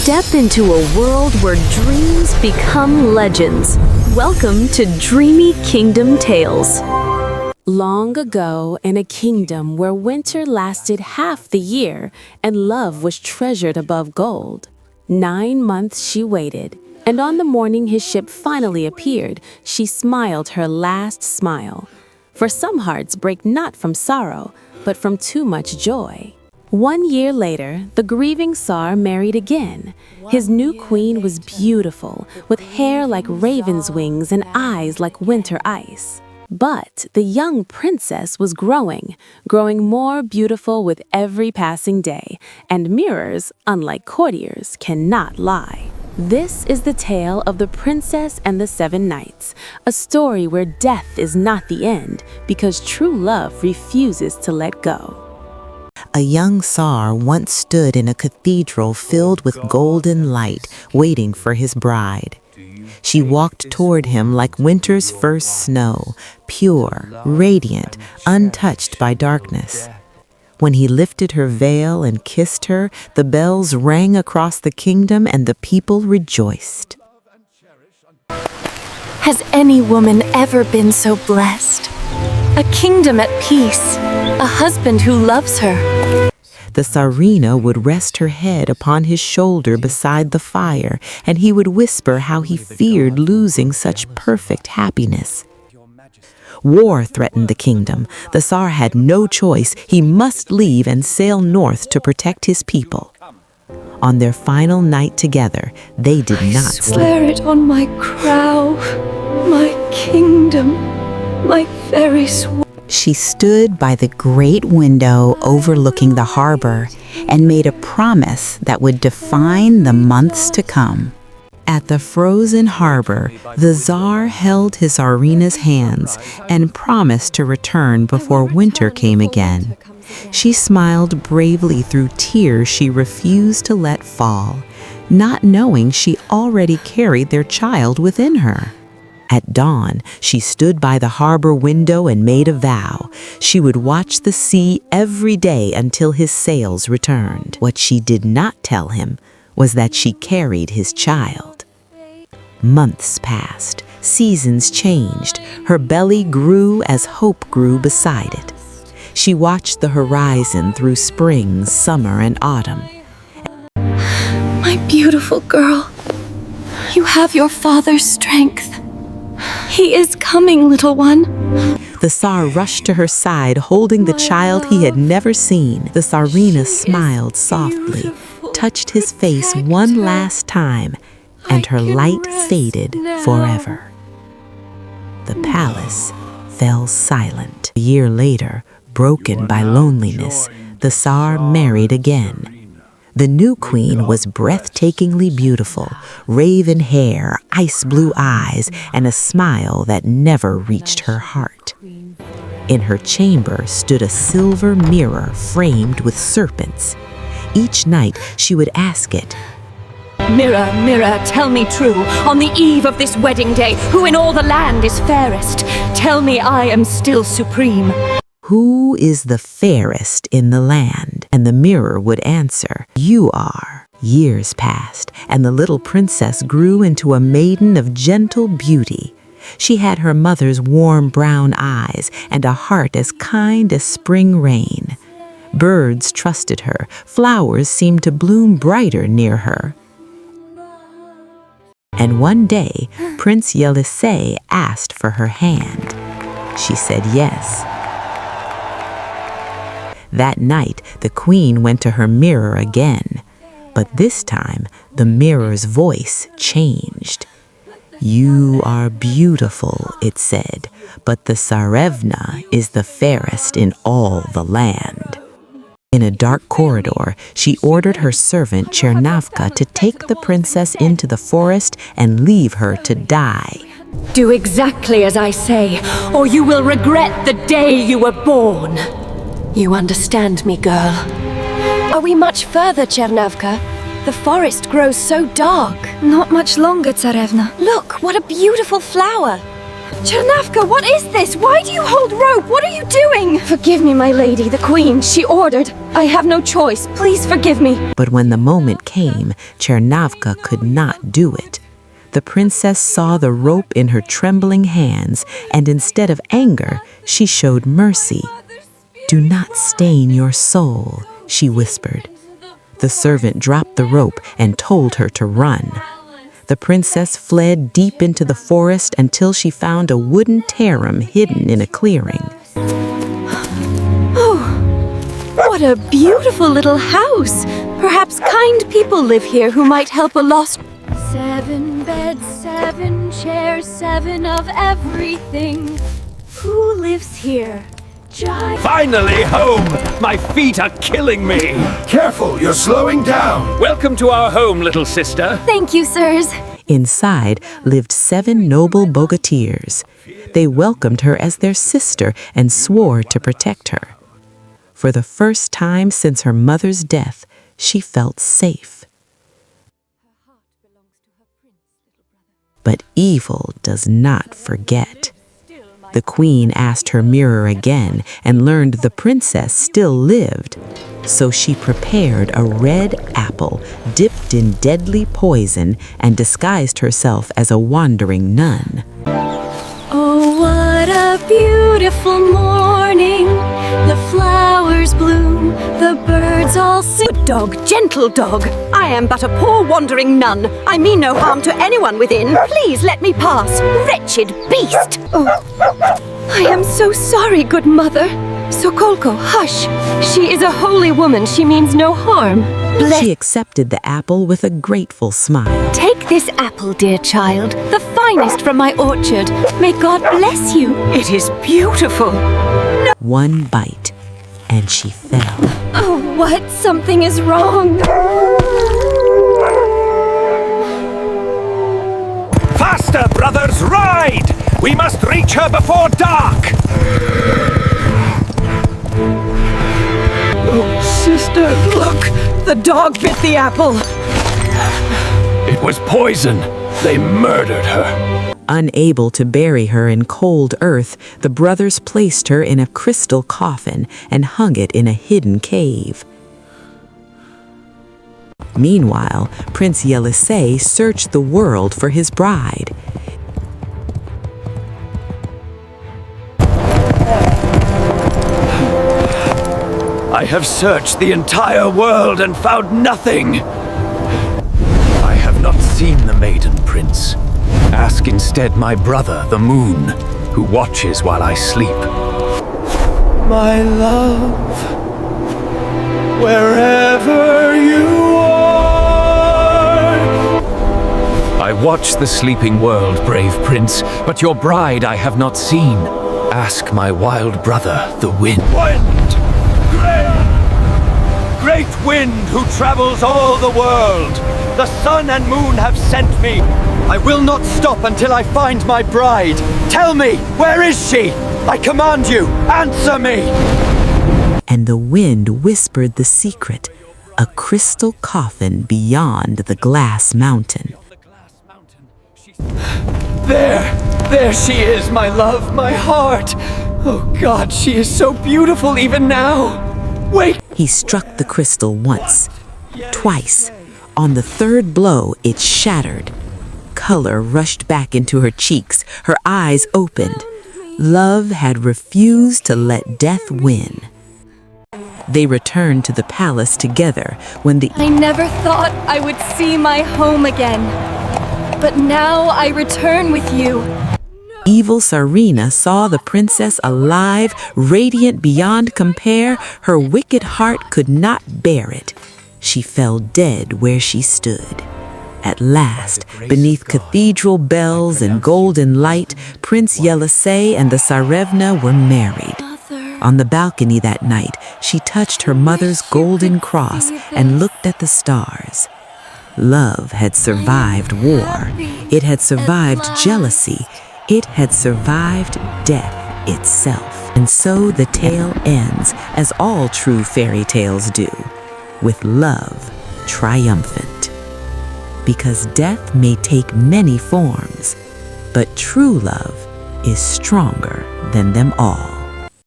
Step into a world where dreams become legends. Welcome to Dreamy Kingdom Tales. Long ago, in a kingdom where winter lasted half the year and love was treasured above gold, 9 months she waited, and on the morning his ship finally appeared, she smiled her last smile. For some hearts break not from sorrow, but from too much joy. 1 year later, the grieving Tsar married again. His new queen was beautiful, with hair like raven's wings and eyes like winter ice. But the young princess was growing more beautiful with every passing day, and mirrors, unlike courtiers, cannot lie. This is the tale of the Princess and the 7 Knights, a story where death is not the end, because true love refuses to let go. A young Tsar once stood in a cathedral filled with golden light, waiting for his bride. She walked toward him like winter's first snow, pure, radiant, untouched by darkness. When he lifted her veil and kissed her, the bells rang across the kingdom and the people rejoiced. Has any woman ever been so blessed? A kingdom at peace, a husband who loves her. The Tsarina would rest her head upon his shoulder beside the fire, and he would whisper how he feared losing such perfect happiness. War threatened the kingdom. The Tsar had no choice. He must leave and sail north to protect his people. On their final night together, they did not sleep. I swear it on my crow, my kingdom, my very swear. She stood by the great window overlooking the harbor and made a promise that would define the months to come. At the frozen harbor, the Tsar held his Tsarina's hands and promised to return before winter came again. She smiled bravely through tears she refused to let fall, not knowing she already carried their child within her. At dawn, she stood by the harbor window and made a vow. She would watch the sea every day until his sails returned. What she did not tell him was that she carried his child. Months passed, seasons changed, her belly grew as hope grew beside it. She watched the horizon through spring, summer, and autumn. My beautiful girl, you have your father's strength. He is coming, little one. The Tsar rushed to her side, holding the child he had never seen. The Tsarina smiled softly, touched his face one last time, and her light faded forever. The palace fell silent. A year later, broken by loneliness, the Tsar married again. The new queen was breathtakingly beautiful, raven hair, ice blue eyes, and a smile that never reached her heart. In her chamber stood a silver mirror framed with serpents. Each night she would ask it, Mirror, mirror, tell me true, on the eve of this wedding day, who in all the land is fairest? Tell me I am still supreme. "Who is the fairest in the land?" And the mirror would answer, "You are." Years passed, and the little princess grew into a maiden of gentle beauty. She had her mother's warm brown eyes and a heart as kind as spring rain. Birds trusted her, flowers seemed to bloom brighter near her. And one day, Prince Yelisei asked for her hand. She said yes. That night, the queen went to her mirror again, but this time the mirror's voice changed. "You are beautiful," it said, "but the Tsarevna is the fairest in all the land." In a dark corridor, she ordered her servant Chernavka to take the princess into the forest and leave her to die. Do exactly as I say, or you will regret the day you were born. You understand me, girl? Are we much further, Chernavka? The forest grows so dark. Not much longer, Tsarevna. Look, what a beautiful flower. Chernavka, what is this? Why do you hold rope? What are you doing? Forgive me, my lady, the queen. She ordered. I have no choice. Please forgive me. But when the moment came, Chernavka could not do it. The princess saw the rope in her trembling hands, and instead of anger, she showed mercy. "Do not stain your soul," she whispered. The servant dropped the rope and told her to run. The princess fled deep into the forest until she found a wooden harem hidden in a clearing. Oh, what a beautiful little house. Perhaps kind people live here who might help a lost... 7 beds, 7 chairs, 7 of everything. Who lives here? Finally home! My feet are killing me! Careful, you're slowing down! Welcome to our home, little sister. Thank you, sirs. Inside lived 7 noble bogatirs. They welcomed her as their sister and swore to protect her. For the first time since her mother's death, she felt safe. But evil does not forget. The queen asked her mirror again and learned the princess still lived. So she prepared a red apple dipped in deadly poison and disguised herself as a wandering nun. Oh, what a beautiful morning. The flowers bloom, the birds all sing. Good dog, gentle dog. I am but a poor wandering nun. I mean no harm to anyone within. Please let me pass, wretched beast. Oh, I am so sorry, good mother. Sokolko, hush. She is a holy woman. She means no harm. She accepted the apple with a grateful smile. Take this apple, dear child, the finest from my orchard. May God bless you. It is beautiful. One bite, and she fell. Oh, what? Something is wrong. Faster, brothers, ride! We must reach her before dark! Oh, sister, look! The dog bit the apple. It was poison. They murdered her. Unable to bury her in cold earth, the brothers placed her in a crystal coffin and hung it in a hidden cave. Meanwhile, Prince Yelisei searched the world for his bride. I have searched the entire world and found nothing. I have not seen the maiden, Prince. Ask instead my brother, the moon, who watches while I sleep. My love, wherever you are. I watch the sleeping world, brave prince, but your bride I have not seen. Ask my wild brother, the wind. Wind! Great wind who travels all the world. The sun and moon have sent me. I will not stop until I find my bride. Tell me, where is she? I command you, answer me! And the wind whispered the secret, a crystal coffin beyond the glass mountain. There she is, my love, my heart. Oh God, she is so beautiful even now. Wait! He struck the crystal once, twice. On the third blow, it shattered. Color rushed back into her cheeks, her eyes opened. Love had refused to let death win. They returned to the palace together when I never thought I would see my home again. But now I return with you. Evil Tsarina saw the princess alive, radiant beyond compare. Her wicked heart could not bear it. She fell dead where she stood. At last, beneath cathedral bells and golden light, Prince Yelisei and the Tsarevna were married. On the balcony that night, she touched her mother's golden cross and looked at the stars. Love had survived war. It had survived jealousy. It had survived death itself. And so the tale ends, as all true fairy tales do, with love triumphant. Because death may take many forms, but true love is stronger than them all.